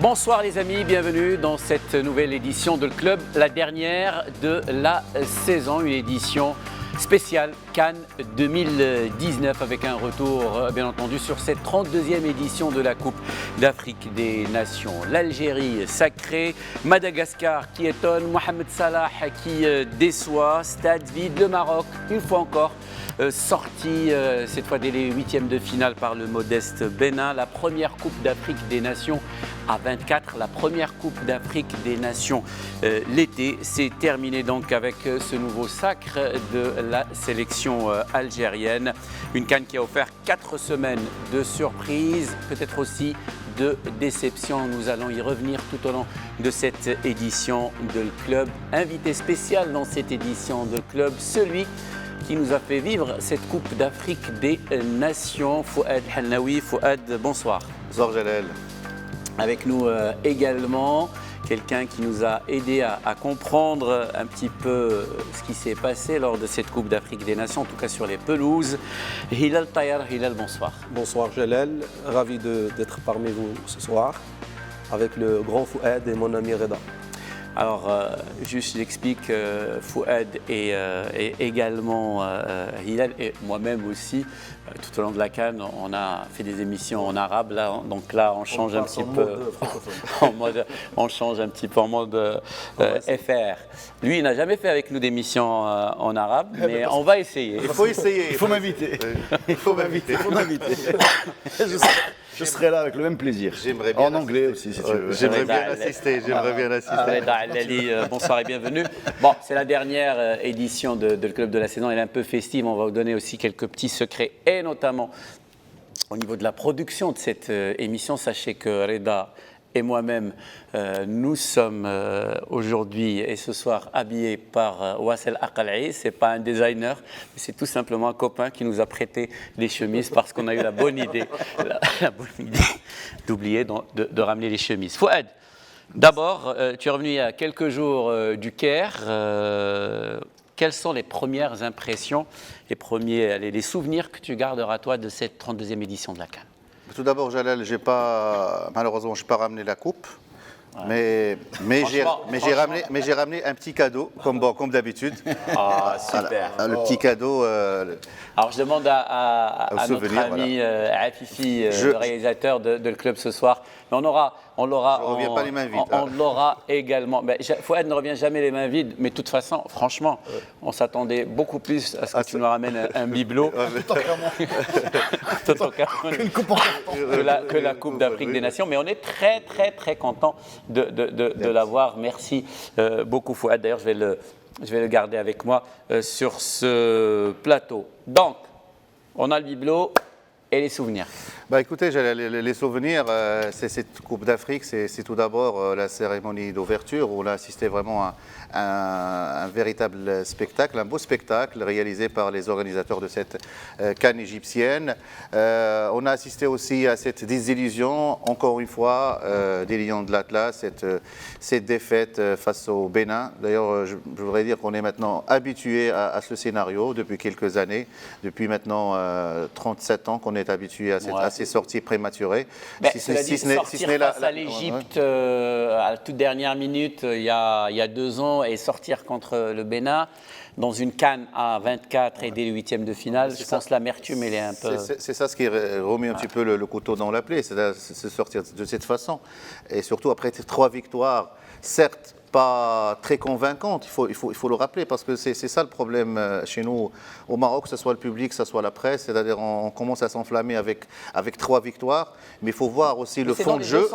Bonsoir les amis, bienvenue dans cette nouvelle édition de Le Club, la dernière de la saison, une édition spéciale Cannes 2019 avec un retour bien entendu sur cette 32e édition de la Coupe d'Afrique des Nations. L'Algérie sacrée, Madagascar qui étonne, Mohamed Salah qui déçoit, stade vide, le Maroc une fois encore sorti cette fois dès les huitièmes de finale par le modeste Bénin, la première Coupe d'Afrique des Nations à 24, la première Coupe d'Afrique des Nations l'été. C'est terminé donc avec ce nouveau sacre de la sélection algérienne. Une CAN qui a offert 4 semaines de surprise, peut-être aussi de déception. Nous allons y revenir tout au long de cette édition de Le Club. Invité spécial dans cette édition de Le Club, celui qui nous a fait vivre cette Coupe d'Afrique des Nations, Fouad Hannaoui. Fouad, bonsoir. Bonsoir Jalal. Avec nous également quelqu'un qui nous a aidé à comprendre un petit peu ce qui s'est passé lors de cette Coupe d'Afrique des Nations, en tout cas sur les pelouses. Hilal Tayar. Hilal, bonsoir. Bonsoir Jalal, ravi d'être parmi vous ce soir avec le grand Fouad et mon ami Reda. Alors, juste j'explique, Fouad et également Hilal et moi-même aussi, tout au long de la CAN, on a fait des émissions en arabe, là, donc là on change un petit peu on change un petit peu en mode FR. Lui, il n'a jamais fait avec nous d'émissions en arabe, mais on va essayer. Il faut essayer. Il faut m'inviter. Il faut m'inviter. Je serai là avec le même plaisir. J'aimerais bien en anglais aussi, si tu veux. J'aimerais bien assister. Reda Allali, bonsoir et bienvenue. Bon, c'est la dernière édition de Le Club de la saison. Elle est un peu festive. On va vous donner aussi quelques petits secrets, et notamment au niveau de la production de cette émission. Sachez que Reda et moi-même, nous sommes aujourd'hui et ce soir habillés par Wassel Aqal'i. Ce n'est pas un designer, mais c'est tout simplement un copain qui nous a prêté les chemises parce qu'on a eu la bonne idée, d'oublier de ramener les chemises. Fouad, d'abord, tu es revenu il y a quelques jours du Caire. Quelles sont les premières impressions, les souvenirs que tu garderas toi de cette 32e édition de la CAN? Tout d'abord, Jalal, malheureusement, je n'ai pas ramené la coupe. Ouais. Mais j'ai ramené un petit cadeau, comme d'habitude. Ah, super. Le petit cadeau. Alors, je demande à notre ami Afifi, le réalisateur de Le Club ce soir. Mais on l'aura pas les mains vides. On l'aura également. Fouad ne revient jamais les mains vides, mais de toute façon, franchement, on s'attendait beaucoup plus à ce que tu nous ramènes un bibelot que la Coupe d'Afrique des Nations. Mais on est très, très, très content de l'avoir. Merci beaucoup, Fouad. D'ailleurs, je vais le garder avec moi sur ce plateau. Donc, on a le bibelot et les souvenirs. Écoutez, les souvenirs, c'est cette Coupe d'Afrique, c'est tout d'abord la cérémonie d'ouverture où on a assisté vraiment à un véritable spectacle, un beau spectacle réalisé par les organisateurs de cette CAN égyptienne. On a assisté aussi à cette désillusion, encore une fois, des Lions de l'Atlas, cette défaite face au Bénin. D'ailleurs, je voudrais dire qu'on est maintenant habitué à ce scénario depuis quelques années, depuis maintenant 37 ans qu'on est habitué à ces sorties prématurées. Sortir face à l'Égypte à la toute dernière minute, il y a 2 ans, et sortir contre le Bénin dans une CAN à 24 et dès les huitièmes de finale, je pense que l'amertume, elle est un peu... C'est ça ce qui remet un petit peu le couteau dans la plaie, c'est sortir de cette façon. Et surtout après 3 victoires, certes, pas très convaincante, il faut le rappeler, parce que c'est ça le problème chez nous au Maroc, que ce soit le public, que ce soit la presse, c'est-à-dire on commence à s'enflammer avec 3 victoires, mais il faut voir aussi le fond de jeu.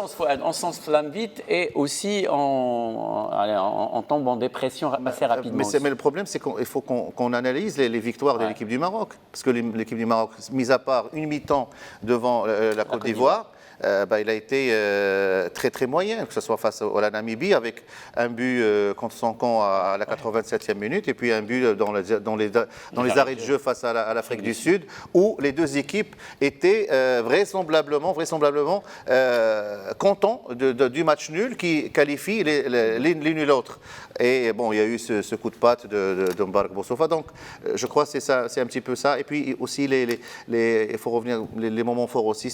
On s'enflamme vite et aussi on tombe en dépression assez rapidement. Mais le problème, c'est qu'il faut qu'on analyse les victoires de l'équipe du Maroc, parce que l'équipe du Maroc, mis à part une mi-temps devant la Côte d'Ivoire, il a été très très moyen, que ce soit face à la Namibie avec un but contre son camp à la 87e minute et puis un but dans les arrêts de jeu face à l'Afrique du Sud, où les 2 équipes étaient vraisemblablement contents du match nul qui qualifie l'une et l'autre. Et bon, il y a eu ce coup de patte de Mbarek Boussoufa. Donc, je crois que c'est un petit peu ça. Et puis aussi, il faut revenir, les moments forts aussi,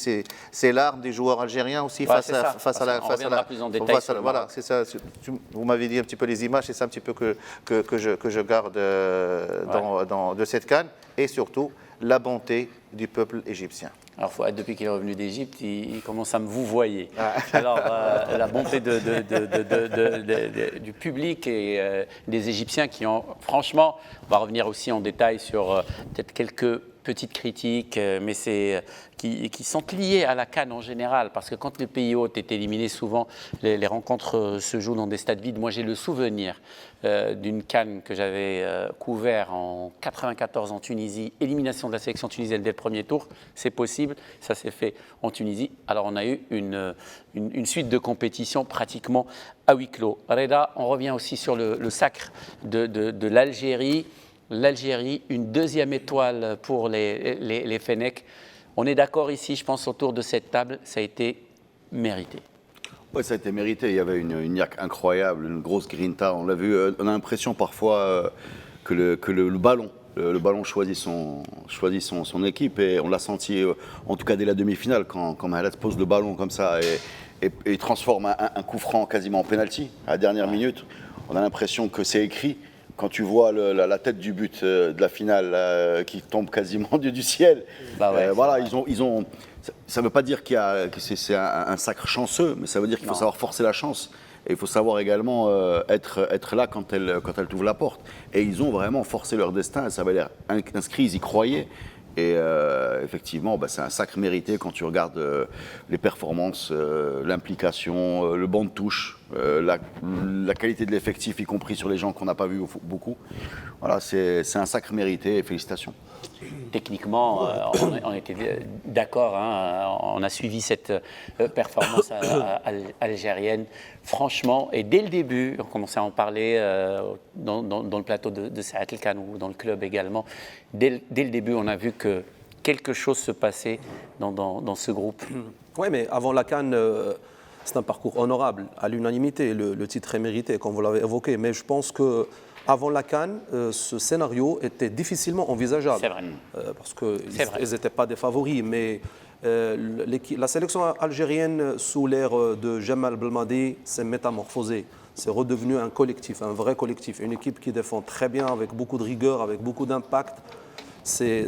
c'est l'arme des joueurs algériens aussi Ouais, face à on la. reviendra plus en détail sur le Voilà, Maroc. c'est ça. Vous m'avez dit un petit peu les images, c'est ça un petit peu que je garde de cette CAN, et surtout la bonté du peuple égyptien. Alors, Fouad, depuis qu'il est revenu d'Égypte, il commence à me vous voyer. Alors, la bonté du public et des Égyptiens qui ont, franchement, on va revenir aussi en détail sur peut-être quelques petites critiques, mais qui sont liées à la CAN en général, parce que quand le pays hôte est éliminé, souvent les rencontres se jouent dans des stades vides. Moi, j'ai le souvenir d'une CAN que j'avais couvert en 94 en Tunisie, élimination de la sélection tunisienne dès le premier tour, c'est possible, ça s'est fait en Tunisie. Alors on a eu une suite de compétitions pratiquement à huis clos. Reda, on revient aussi sur le sacre de l'Algérie. L'Algérie, une deuxième étoile pour les Fennecs. On est d'accord ici, je pense, autour de cette table, ça a été mérité. Oui, ça a été mérité. Il y avait une niaque incroyable, une grosse grinta. On l'a vu. On a l'impression parfois que le ballon choisit son équipe, et on l'a senti, en tout cas dès la demi-finale, quand Mahrez pose le ballon comme ça et transforme un coup franc quasiment en penalty à la dernière minute. On a l'impression que c'est écrit. Quand tu vois la tête du but de la finale qui tombe quasiment du ciel, voilà, ils ont. Ça ne veut pas dire que c'est un sacre chanceux, mais ça veut dire qu'il faut savoir forcer la chance. Et il faut savoir également être là quand elle t'ouvre la porte. Et ils ont vraiment forcé leur destin. Ça avait l'air inscrit, ils y croyaient. Et effectivement, c'est un sacre mérité quand tu regardes les performances, l'implication, le banc de touche, la qualité de l'effectif, y compris sur les gens qu'on n'a pas vus beaucoup. Voilà, c'est un sacre mérité, et félicitations. Techniquement, on était d'accord, hein, on a suivi cette performance algérienne, franchement, et dès le début, on commençait à en parler dans le plateau de Saad El Khan ou dans le club également. Dès le début, on a vu que quelque chose se passait dans ce groupe. Oui, mais avant la CAN, c'est un parcours honorable, à l'unanimité. Le titre est mérité, comme vous l'avez évoqué. Mais je pense qu'avant la CAN, ce scénario était difficilement envisageable. C'est vrai. Parce qu'ils n'étaient pas des favoris. Mais la sélection algérienne, sous l'ère de Jemal Belmadi, s'est métamorphosée. C'est redevenu un collectif, un vrai collectif. Une équipe qui défend très bien, avec beaucoup de rigueur, avec beaucoup d'impact. C'est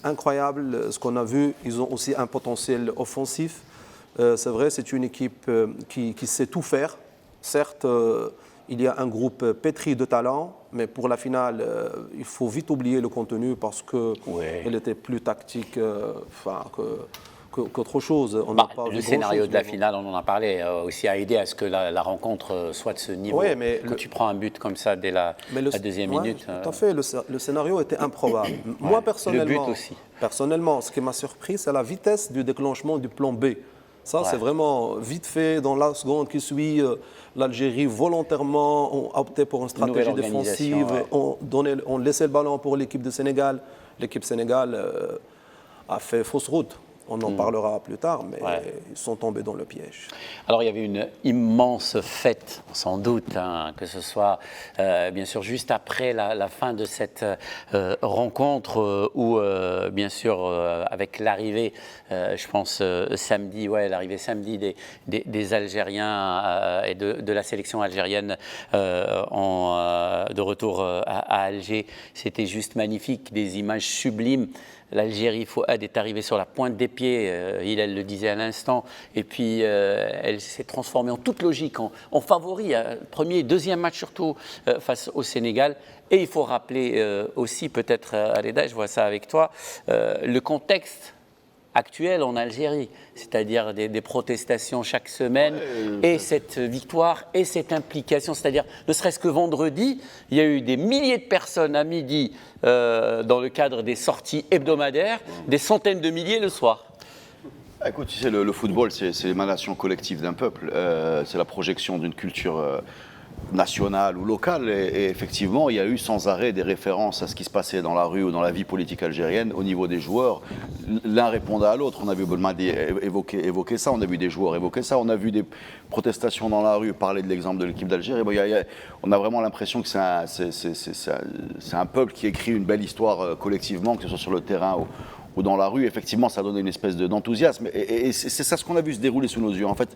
incroyable ce qu'on a vu. Ils ont aussi un potentiel offensif. C'est vrai, c'est une équipe qui sait tout faire. Certes, il y a un groupe pétri de talent, mais pour la finale, il faut vite oublier le contenu parce qu'elle était plus tactique qu'autre chose. Le scénario de la finale, on en a parlé, aussi a aidé à ce que la rencontre soit de ce niveau. Oui, mais quand tu prends un but comme ça dès la deuxième minute. Tout à fait, le scénario était improbable. Moi, personnellement, le but aussi. Personnellement, ce qui m'a surpris, c'est la vitesse du déclenchement du plan B. Ça, c'est vraiment vite fait. Dans la seconde qui suit, l'Algérie volontairement ont opté pour une stratégie défensive. On laissait le ballon pour l'équipe du Sénégal. L'équipe Sénégal a fait fausse route. On en parlera plus tard, mais ils sont tombés dans le piège. Alors, il y avait une immense fête, sans doute, hein, que ce soit, bien sûr, juste après la fin de cette rencontre, ou, bien sûr, avec l'arrivée, je pense, samedi, l'arrivée samedi des Algériens et de la sélection algérienne de retour à Alger. C'était juste magnifique, des images sublimes. L'Algérie, Fouad, est arrivée sur la pointe des pieds, elle le disait à l'instant, et puis elle s'est transformée en toute logique, en favori, premier et deuxième match surtout face au Sénégal. Et il faut rappeler aussi, peut-être, Reda, je vois ça avec toi, le contexte actuel en Algérie, c'est-à-dire des protestations chaque semaine, et cette victoire et cette implication, c'est-à-dire ne serait-ce que vendredi, il y a eu des milliers de personnes à midi dans le cadre des sorties hebdomadaires, des centaines de milliers le soir. Écoute, tu sais, le football, c'est l'émanation collective d'un peuple, c'est la projection d'une culture nationale ou locale, et effectivement il y a eu sans arrêt des références à ce qui se passait dans la rue ou dans la vie politique algérienne au niveau des joueurs. L'un répondait à l'autre. On a vu Belmadi évoquer ça, on a vu des joueurs évoquer ça, on a vu des protestations dans la rue, parler de l'exemple de l'équipe d'Algérie. On a vraiment l'impression que c'est un peuple qui écrit une belle histoire collectivement, que ce soit sur le terrain ou dans la rue, effectivement, ça donnait une espèce d'enthousiasme. Et c'est ça ce qu'on a vu se dérouler sous nos yeux. En fait,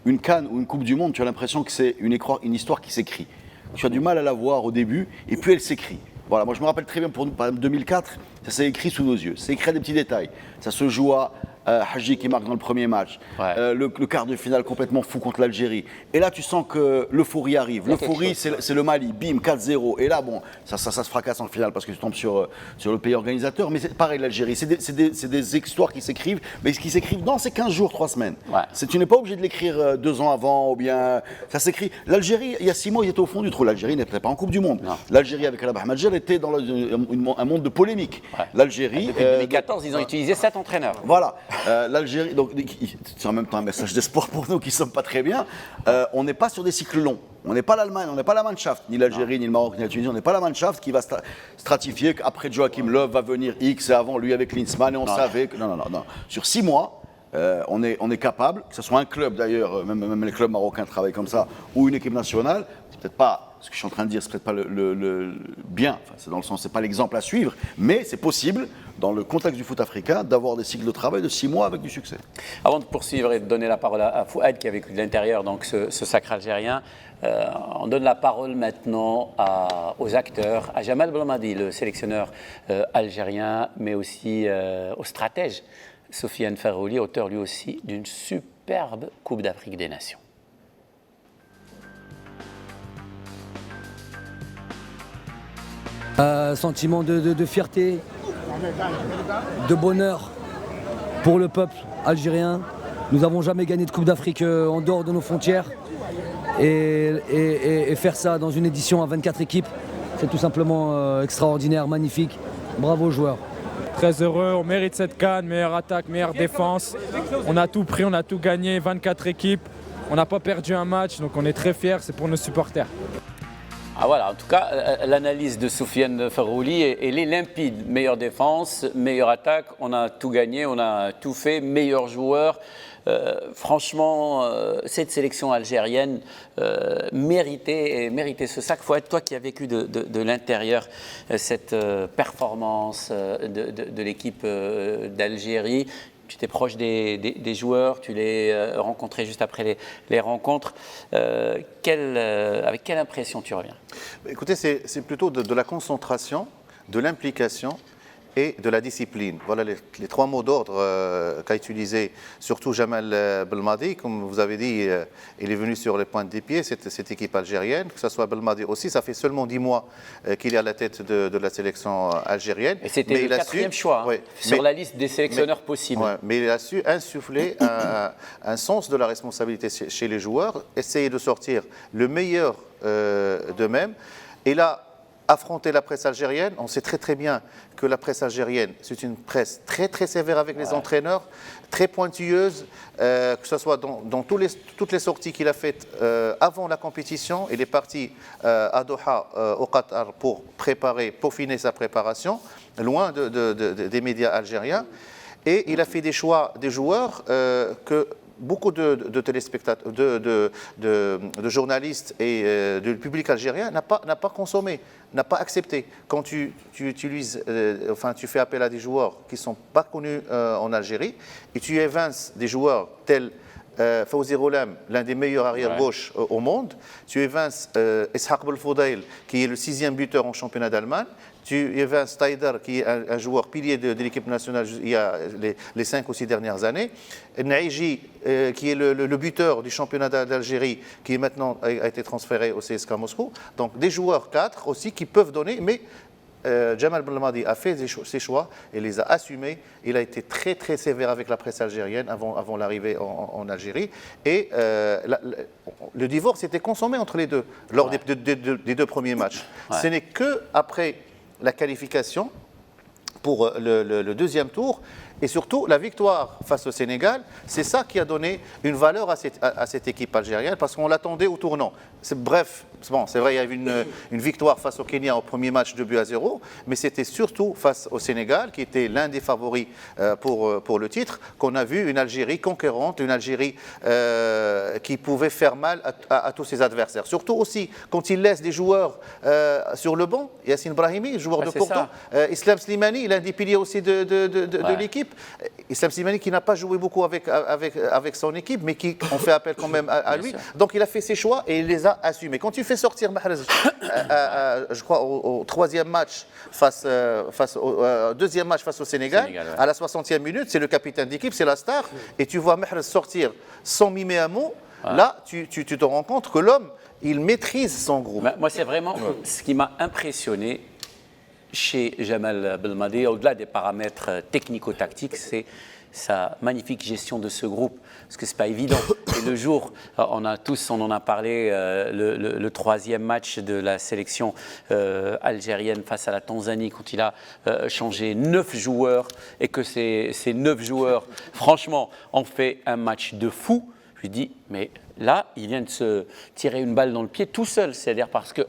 une CAN ou une Coupe du Monde, tu as l'impression que c'est une histoire qui s'écrit. Tu as du mal à la voir au début, et puis elle s'écrit. Voilà, moi je me rappelle très bien, pour nous, par exemple 2004, ça s'est écrit sous nos yeux. C'est écrit à des petits détails. Ça se joue à Hadji qui marque dans le premier match. Ouais. Le quart de finale complètement fou contre l'Algérie. Et là, tu sens que l'euphorie arrive. L'euphorie, c'est le Mali. Bim, 4-0. Et là, bon, ça se fracasse en finale parce que tu tombes sur le pays organisateur. Mais c'est pareil, l'Algérie. C'est des histoires qui s'écrivent, mais qui s'écrivent dans ces 15 jours, 3 semaines. Ouais. Tu n'es pas obligé de l'écrire 2 ans avant, ou bien. Ça s'écrit. L'Algérie, il y a 6 mois, ils étaient au fond du trou. L'Algérie n'était pas en Coupe du Monde. L'Algérie, avec Alaba Ahmadjer, était dans un monde de polémique. Ouais. L'Algérie. Depuis 2014, ils ont utilisé 7 entraîneurs. Voilà. L'Algérie. Donc, c'est en même temps un message d'espoir pour nous qui ne sommes pas très bien. On n'est pas sur des cycles longs. On n'est pas l'Allemagne, on n'est pas la Mannschaft, ni l'Algérie, ni le Maroc, ni la Tunisie. On n'est pas la Mannschaft qui va stratifier qu'après Joachim Löw va venir X et avant lui avec Klinsmann. Et on savait que. Non. Sur 6 mois, on est capable, que ce soit un club d'ailleurs, même les clubs marocains travaillent comme ça, ou une équipe nationale. C'est peut-être pas ce que je suis en train de dire, c'est peut-être pas le bien, enfin, c'est dans le sens, c'est pas l'exemple à suivre, mais c'est possible, dans le contexte du foot africain, d'avoir des cycles de travail de 6 mois avec du succès. Avant de poursuivre et de donner la parole à Fouad, qui a vécu de l'intérieur donc ce sacre algérien, on donne la parole maintenant aux acteurs, à Jamal Belmadi, le sélectionneur algérien, mais aussi au stratège Sofiane Ferrouli, auteur lui aussi d'une superbe Coupe d'Afrique des Nations. Sentiment de fierté, de bonheur pour le peuple algérien. Nous n'avons jamais gagné de Coupe d'Afrique en dehors de nos frontières. Et faire ça dans une édition à 24 équipes, c'est tout simplement extraordinaire, magnifique. Bravo aux joueurs. Très heureux, on mérite cette CAN, meilleure attaque, meilleure défense. On a tout pris, on a tout gagné, 24 équipes. On n'a pas perdu un match, donc on est très fiers, c'est pour nos supporters. Ah voilà, en tout cas, l'analyse de Sofiane Ferrouli, elle est limpide. Meilleure défense, meilleure attaque, on a tout gagné, on a tout fait, meilleur joueur. Franchement, cette sélection algérienne méritait ce sac. Faut être toi qui as vécu de l'intérieur cette performance de l'équipe d'Algérie. Tu étais proche des joueurs, tu les rencontrais juste après les rencontres. Avec quelle impression tu reviens? Écoutez, c'est plutôt de la concentration, de l'implication et de la discipline. Voilà les 3 mots d'ordre qu'a utilisé surtout Jamal Belmadi. Comme vous avez dit, il est venu sur les pointes des pieds, cette équipe algérienne, que ce soit Belmadi aussi. Ça fait seulement 10 mois qu'il est à la tête de la sélection algérienne. Et c'était le 4e choix sur la liste des sélectionneurs possibles. Ouais, mais il a su insuffler un sens de la responsabilité chez les joueurs, essayer de sortir le meilleur d'eux-mêmes. Et là, affronter la presse algérienne, on sait très très bien que la presse algérienne, c'est une presse très très sévère avec les entraîneurs, très pointilleuse, que ce soit dans toutes les sorties qu'il a faites avant la compétition. Il est parti à Doha, au Qatar, pour peaufiner sa préparation, loin des médias algériens. Et il a fait des choix des joueurs que beaucoup de téléspectateurs, de journalistes et du public algérien n'a pas consommé, n'a pas accepté. Quand tu utilises, tu fais appel à des joueurs qui ne sont pas connus en Algérie et tu évinces des joueurs tels Fawzi Roulam, l'un des meilleurs arrière-gauche au monde. Tu évinces Ishaq Belfodel, qui est le 6e buteur en championnat d'Allemagne. Tu évinces Staider, qui est un joueur pilier de l'équipe nationale il y a les 5 ou 6 dernières années. Naïji, qui est le buteur du championnat d'Algérie, qui maintenant a été transféré au CSKA Moscou. Donc des joueurs 4 aussi qui peuvent donner, mais Jamal Belmadi a fait ses choix et les a assumés. Il a été très très sévère avec la presse algérienne avant l'arrivée en Algérie. Et le divorce était consommé entre les deux lors des 2 premiers matchs. Ouais. Ce n'est qu'après la qualification pour le 2e tour Et surtout, la victoire face au Sénégal, c'est ça qui a donné une valeur à cette équipe algérienne, parce qu'on l'attendait au tournant. Bref, bon, c'est vrai, il y a eu une victoire face au Kenya au premier match 2-0, mais c'était surtout face au Sénégal, qui était l'un des favoris pour le titre, qu'on a vu une Algérie conquérante, une Algérie qui pouvait faire mal à tous ses adversaires. Surtout aussi quand il laisse des joueurs sur le banc, Yassine Brahimi, joueur de Porto, Islam Slimani, l'un des piliers aussi de l'équipe. Islam Slimani qui n'a pas joué beaucoup avec son équipe, mais qui on fait appel quand même à lui. Donc il a fait ses choix et il les a assumés. Quand tu fais sortir Mahrez, je crois au troisième match au deuxième match face au Sénégal, à la 60e minute, c'est le capitaine d'équipe, c'est la star, et tu vois Mahrez sortir sans mimer un mot. Là, tu te rends compte que l'homme, il maîtrise son groupe. Moi, c'est vraiment ce qui m'a impressionné chez Jamal Belmadi, au-delà des paramètres technico-tactiques, c'est sa magnifique gestion de ce groupe, parce que c'est pas évident. Et le jour, on en a parlé, le troisième match de la sélection algérienne face à la Tanzanie, quand il a changé 9 joueurs, et que ces 9 joueurs, franchement, ont fait un match de fou. Je lui dis, mais là, il vient de se tirer une balle dans le pied tout seul, c'est-à-dire parce que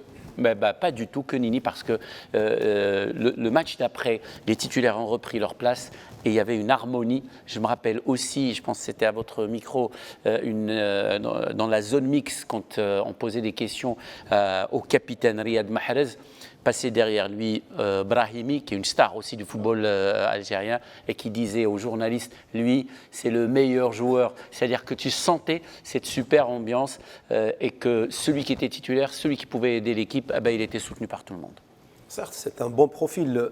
pas du tout que Nini, parce que le match d'après, les titulaires ont repris leur place et il y avait une harmonie. Je me rappelle aussi, je pense que c'était à votre micro, dans la zone mixte, quand on posait des questions au capitaine Riyad Mahrez, passer derrière lui Brahimi, qui est une star aussi du football algérien, et qui disait aux journalistes, lui, c'est le meilleur joueur. C'est-à-dire que tu sentais cette super ambiance et que celui qui était titulaire, celui qui pouvait aider l'équipe, il était soutenu par tout le monde. Certes, c'est un bon profil.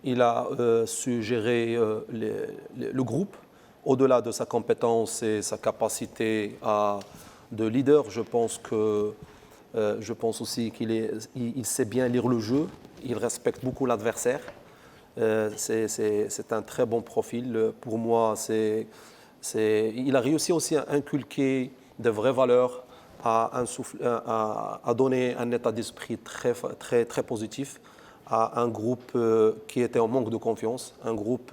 Il a su gérer le groupe. Au-delà de sa compétence et sa capacité de leader, je pense aussi qu'il sait bien lire le jeu, il respecte beaucoup l'adversaire. C'est un très bon profil. Pour moi, il a réussi aussi à inculquer de vraies valeurs, à donner un état d'esprit très, très, très positif à un groupe qui était en manque de confiance, un groupe,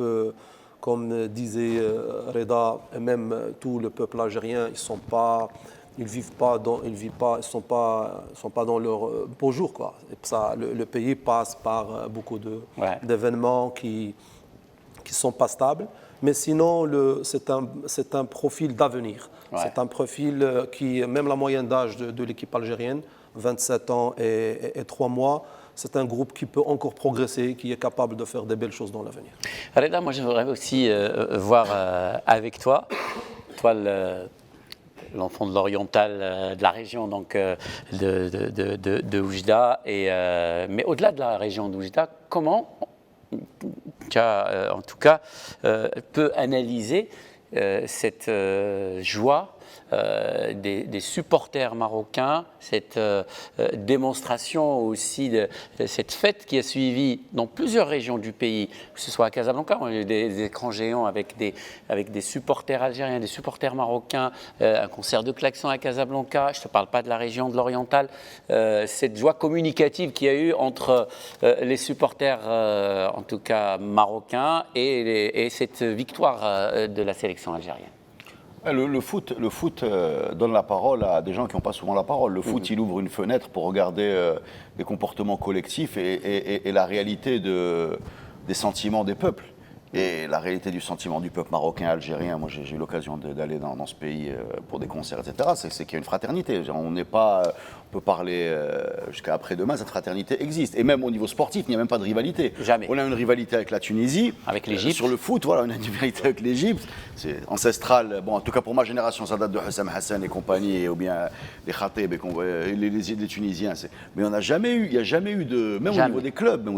comme disait Reda, et même tout le peuple algérien, ils sont pas dans leur beau jour, quoi. Le pays passe par beaucoup d'événements qui sont pas stables, mais sinon c'est un profil d'avenir. C'est un profil qui, même la moyenne d'âge de l'équipe algérienne, 27 ans et 3 mois, c'est un groupe qui peut encore progresser, qui est capable de faire des belles choses dans l'avenir. Reda, moi j'aimerais aussi voir avec toi l'enfant de l'oriental de la région donc de Oujda, mais au-delà de la région d'Oujda, comment en tout cas peut analyser cette joie des supporters marocains, cette démonstration aussi de cette fête qui a suivi dans plusieurs régions du pays, que ce soit à Casablanca, on a eu des écrans géants avec des supporters algériens, des supporters marocains, un concert de klaxons à Casablanca, je ne te parle pas de la région de l'Oriental, cette joie communicative qu'il y a eu entre les supporters, en tout cas marocains, et cette victoire de la sélection algérienne. Le foot donne la parole à des gens qui n'ont pas souvent la parole. Le foot, il ouvre une fenêtre pour regarder des comportements collectifs et la réalité des sentiments des peuples. Et la réalité du sentiment du peuple marocain, algérien, moi j'ai eu l'occasion d'aller dans ce pays pour des concerts, etc., c'est qu'il y a une fraternité. On peut parler jusqu'à après-demain, cette fraternité existe. Et même au niveau sportif, il n'y a même pas de rivalité. Jamais. On a une rivalité avec la Tunisie. Avec l'Égypte. Sur le foot, voilà, on a une rivalité avec l'Égypte. C'est ancestral. Bon, en tout cas pour ma génération, ça date de Hussam Hassan et compagnie, ou bien les Khatib, les Tunisiens. Mais on n'a jamais eu, il n'y a jamais eu de, même au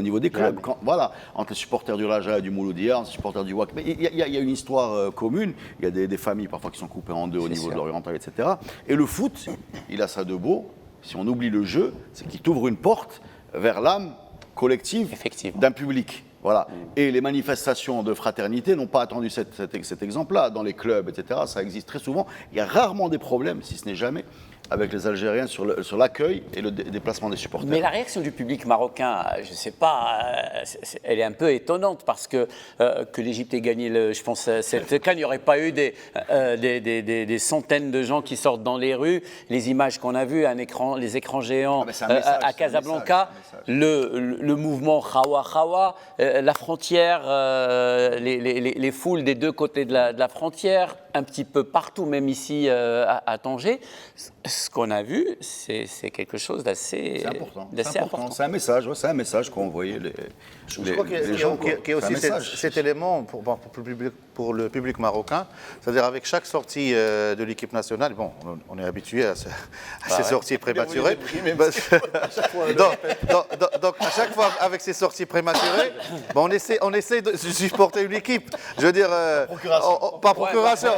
niveau des clubs, voilà, entre les supporters du Raja et du Mouloudia, les supporters du WAC. Mais il y a une histoire commune. Il y a des familles parfois qui sont coupées en deux au niveau de l'oriental, etc. Et le foot, il a ça de beau. Si on oublie le jeu, c'est qu'il t'ouvre une porte vers l'âme collective d'un public. Voilà. Et les manifestations de fraternité n'ont pas attendu cet exemple-là. Dans les clubs, etc., ça existe très souvent. Il y a rarement des problèmes, si ce n'est jamais, avec les Algériens sur l'accueil et le déplacement des supporters. Mais la réaction du public marocain, je ne sais pas, elle est un peu étonnante parce que l'Égypte ait gagné, je pense, cette CAN, il n'y aurait pas eu des centaines de gens qui sortent dans les rues. Les images qu'on a vues, les écrans géants à Casablanca, le mouvement Khawa Khawa, la frontière, les foules des deux côtés de la frontière, un petit peu partout, même ici à Tanger. Ce qu'on a vu, c'est quelque chose d'assez important. C'est un message qu'ont envoyé Je crois qu'il y a aussi cet élément pour le public marocain, c'est-à-dire avec chaque sortie de l'équipe nationale, bon, on est habitué à ces sorties prématurées. Donc à chaque fois avec ces sorties prématurées, bon, on essaie de supporter une équipe. Je veux dire, par procuration,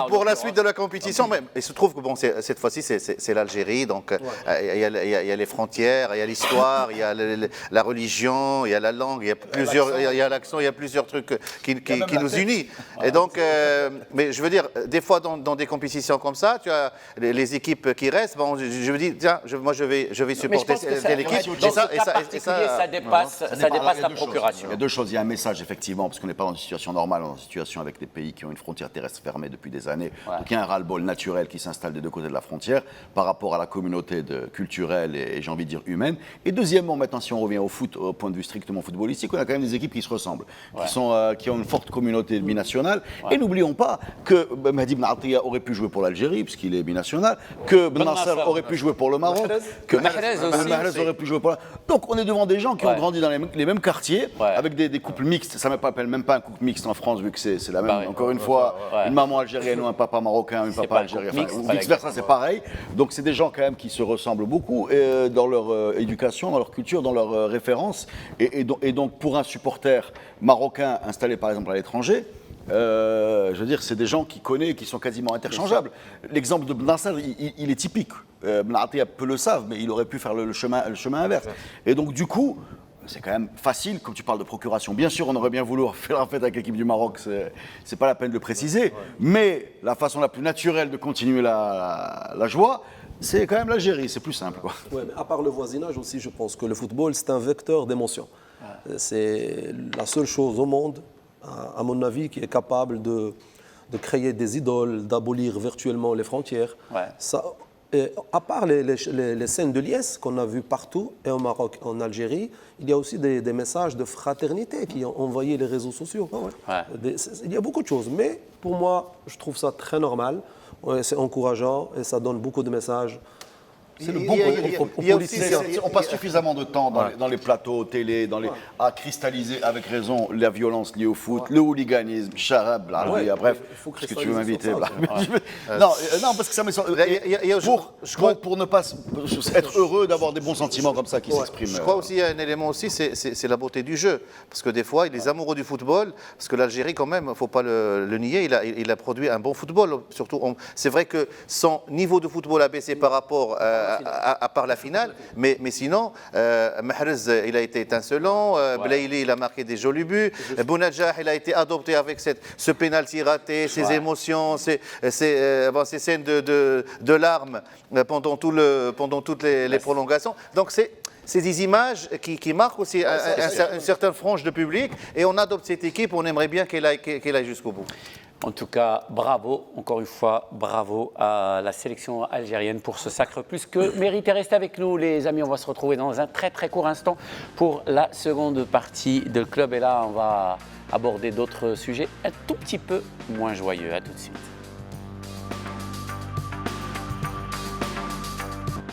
pour la suite de la compétition. Mais il se trouve que bon, cette fois-ci, c'est l'Algérie, donc il y a les frontières, il y a l'histoire, il y a la religion, il y a la langue, il y a l'accent, il y a plusieurs trucs qui nous unissent. Et donc, mais je veux dire, des fois dans des compétitions comme ça, tu as les équipes qui restent. Bon, je me dis, tiens, moi je vais supporter telle équipe. Ça dépasse la procuration. Il y a deux choses. Il y a un message, effectivement, parce qu'on n'est pas dans une situation normale, on est dans une situation avec des pays qui ont une frontière terrestre fermée depuis des années. Donc il y a un ras-le-bol naturel qui s'installe des deux côtés de la frontière par rapport à la communauté culturelle et j'ai envie de dire humaine. Et deuxièmement, maintenant, si on revient au foot, au point de vue strictement footballistique, on a quand même des équipes qui se ressemblent, qui ont une forte communauté binationale. Et n'oublions pas que Mehdi Ben Attia aurait pu jouer pour l'Algérie, puisqu'il est binational, que Ben Nasser aurait pu jouer pour le Maroc, que Mahrez aurait pu jouer pour Donc on est devant des gens qui ont grandi dans les mêmes quartiers, avec des couples mixtes. Ça ne m'appelle même pas un couple mixte en France, vu que c'est la même. Encore une fois, une maman algérienne ou un papa marocain, un papa algérien, ou vice-versa, c'est pareil. Donc c'est des gens quand même qui se ressemblent beaucoup dans leur éducation, dans leur culture, dans leurs références. Et donc pour un supporter marocain installé par exemple à l'étranger, je veux dire, c'est des gens qui connaissent, qui sont quasiment interchangeables. L'exemple de Ben Nasser, il est typique. Ben Attia peu le savent, mais il aurait pu faire le chemin inverse. Et donc du coup, c'est quand même facile, comme tu parles de procuration. Bien sûr, on aurait bien voulu faire la fête avec l'équipe du Maroc, c'est pas la peine de le préciser. Mais la façon la plus naturelle de continuer la joie, c'est quand même l'Algérie, c'est plus simple, quoi. Ouais, mais à part le voisinage aussi, je pense que le football, c'est un vecteur d'émotion. C'est la seule chose au monde, à mon avis, qui est capable de créer des idoles, d'abolir virtuellement les frontières. Ça, à part les scènes de liesse qu'on a vues partout, et au Maroc, en Algérie, il y a aussi des messages de fraternité qui ont envoyé les réseaux sociaux. Il y a beaucoup de choses, mais pour moi, je trouve ça très normal. C'est encourageant et ça donne beaucoup de messages. C'est le bon côté. On passe suffisamment de temps dans les plateaux télé, à cristalliser avec raison la violence liée au foot, le hooliganisme, charab, bref, ce que tu veux m'inviter. Non, parce que ça me semble. Pour ne pas être heureux d'avoir des bons sentiments comme ça qui s'expriment. Je crois aussi qu'il y a un élément aussi, c'est la beauté du jeu. Parce que des fois, les amoureux du football, parce que l'Algérie, quand même, il ne faut pas le nier, il a produit un bon football. Surtout, c'est vrai que son niveau de football a baissé par rapport à part la finale, mais sinon, Mahrez, il a été étincelant, Belaïli, il a marqué des jolis buts, Bounadjah, il a été adopté avec ce pénalty raté, ses émotions, ces scènes de larmes pendant toutes les prolongations. Donc c'est des images qui marquent aussi une certaine frange de public, et on adopte cette équipe, on aimerait bien qu'elle aille jusqu'au bout. En tout cas, bravo, encore une fois, bravo à la sélection algérienne pour ce sacre plus que mérité. Restez avec nous, les amis, on va se retrouver dans un très très court instant pour la seconde partie de Club. Et là, on va aborder d'autres sujets un tout petit peu moins joyeux. À tout de suite.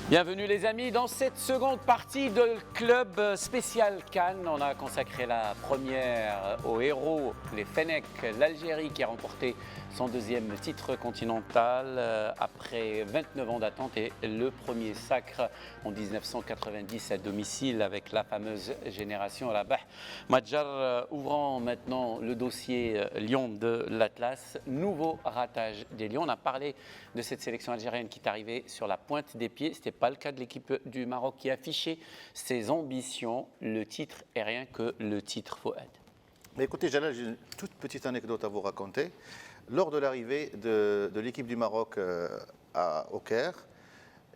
Bienvenue les amis dans cette seconde partie de Club spécial CAN. On a consacré la première aux héros, les Fennecs, l'Algérie qui a remporté son deuxième titre continental après 29 ans d'attente et le premier sacre en 1990 à domicile avec la fameuse génération Rabah Madjar. Ouvrant maintenant le dossier Lion de l'Atlas, nouveau ratage des Lions. On a parlé de cette sélection algérienne qui est arrivée sur la pointe des pieds. Ce n'était pas le cas de l'équipe du Maroc qui affichait ses ambitions. Le titre est rien que le titre Fouad. Mais écoutez, Jalal, j'ai une toute petite anecdote à vous raconter. Lors de l'arrivée de l'équipe du Maroc au Caire,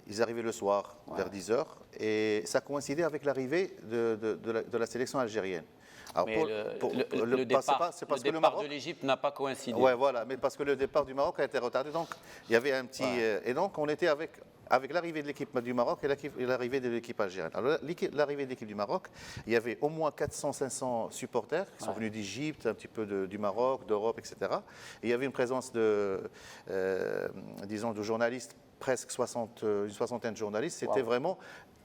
ils arrivaient le soir vers 10h et ça coïncidait avec l'arrivée de la sélection algérienne. Alors mais le départ, le départ de l'Égypte n'a pas coïncidé. Oui, voilà, mais parce que le départ du Maroc a été retardé, donc il y avait un petit... et donc on était avec l'arrivée de l'équipe du Maroc et l'arrivée de l'équipe algérienne. Alors l'arrivée de l'équipe du Maroc, il y avait au moins 400-500 supporters qui sont venus d'Égypte, un petit peu du Maroc, d'Europe, etc. Et il y avait une présence de journalistes, presque une soixantaine de journalistes. C'était vraiment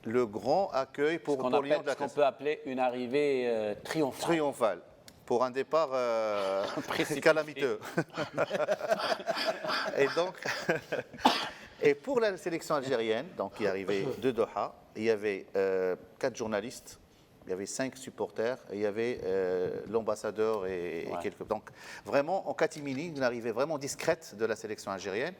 le grand accueil pour Lyon de la ce qu'on peut appeler une arrivée triomphale. Pour un départ calamiteux. Et donc... Et pour la sélection algérienne, donc qui est arrivée de Doha, il y avait 4 journalistes, il y avait 5 supporters, et il y avait l'ambassadeur et quelques... Donc vraiment, en catimini, une arrivée vraiment discrète de la sélection algérienne.